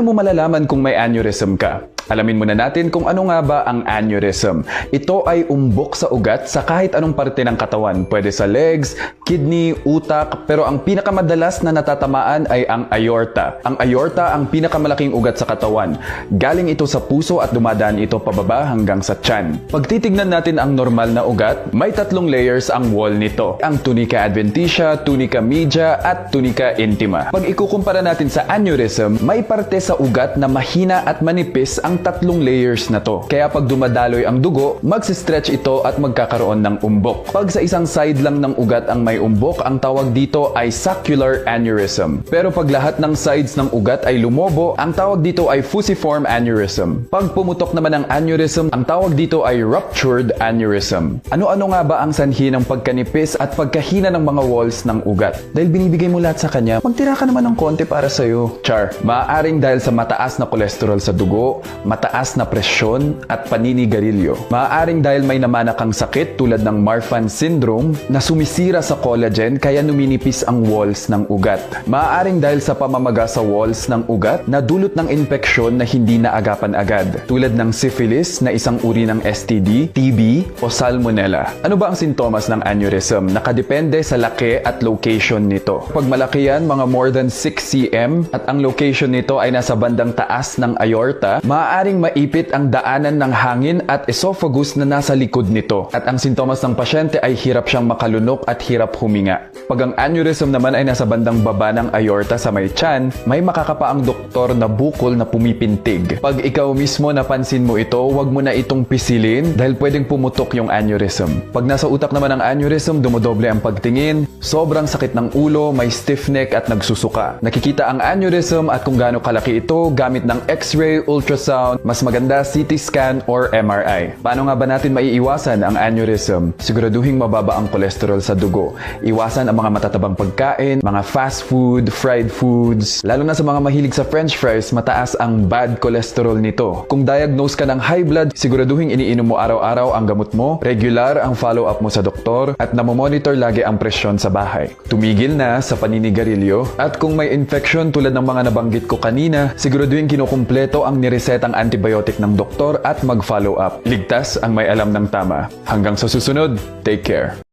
Mo malalaman kung may aneurysm ka? Alamin muna natin kung ano nga ba ang aneurysm. Ito ay umbok sa ugat sa kahit anong parte ng katawan. Pwede sa legs, kidney, utak, pero ang pinakamadalas na natatamaan ay ang aorta. Ang aorta ang pinakamalaking ugat sa katawan. Galing ito sa puso at dumadaan ito pababa hanggang sa tiyan. Pag titignan natin ang normal na ugat, may 3 layers ang wall nito. Ang tunica adventitia, tunica media, at tunica intima. Pag ikukumpara natin sa aneurysm, may parte sa ugat na mahina at manipis ang 3 layers na to. Kaya pag dumadaloy ang dugo, magsistretch ito at magkakaroon ng umbok. Pag sa isang side lang ng ugat ang may umbok, ang tawag dito ay saccular aneurysm. Pero pag lahat ng sides ng ugat ay lumobo, ang tawag dito ay fusiform aneurysm. Pag pumutok naman ang aneurysm, ang tawag dito ay ruptured aneurysm. Ano-ano nga ba ang sanhi ng pagkanipis at pagkahina ng mga walls ng ugat? Dahil binibigay mo lahat sa kanya, magtira ka naman ng konti para sa'yo. Char, maaaring dahil sa mataas na kolesterol sa dugo, mataas na presyon at paninigarilyo. Maaaring dahil may namana kang sakit tulad ng Marfan syndrome na sumisira sa collagen kaya numinipis ang walls ng ugat. Maaaring dahil sa pamamaga sa walls ng ugat na dulot ng infeksyon na hindi naagapan agad tulad ng syphilis na isang uri ng STD, TB o salmonella. Ano ba ang sintomas ng aneurysm? Nakadepende sa laki at location nito. Pag malaki yan, mga more than 6 cm at ang location nito ay nasa bandang taas ng aorta, maaaring maipit ang daanan ng hangin at esophagus na nasa likod nito. At ang sintomas ng pasyente ay hirap siyang makalunok at hirap huminga. Pag ang aneurysm naman ay nasa bandang baba ng aorta sa may tiyan, may makakapa ang doktor na bukol na pumipintig. Pag ikaw mismo napansin mo ito, huwag mo na itong pisilin dahil pwedeng pumutok yung aneurysm. Pag nasa utak naman ang aneurysm, dumodoble ang pagtingin, sobrang sakit ng ulo, may stiff neck at nagsusuka. Nakikita ang aneurysm at kung gaano kalaki ito gamit ng X-ray, ultrasound, mas maganda CT scan or MRI. Paano nga ba natin maiiwasan ang aneurysm? Siguraduhin mababa ang kolesterol sa dugo. Iwasan ang mga matatabang pagkain, mga fast food, fried foods. Lalo na sa mga mahilig sa french fries, mataas ang bad cholesterol nito. Kung diagnose ka ng high blood, siguraduhin iniinom mo araw-araw ang gamot mo, regular ang follow-up mo sa doktor, at namomonitor lagi ang presyon sa bahay. Tumigil na sa paninigarilyo, at kung may infection tulad ng mga nabanggit ko kanina, siguraduhin kinukumpleto ang niresetang antibiotic ng doktor at mag-follow up. Ligtas ang may alam ng tama. Hanggang sa susunod, take care.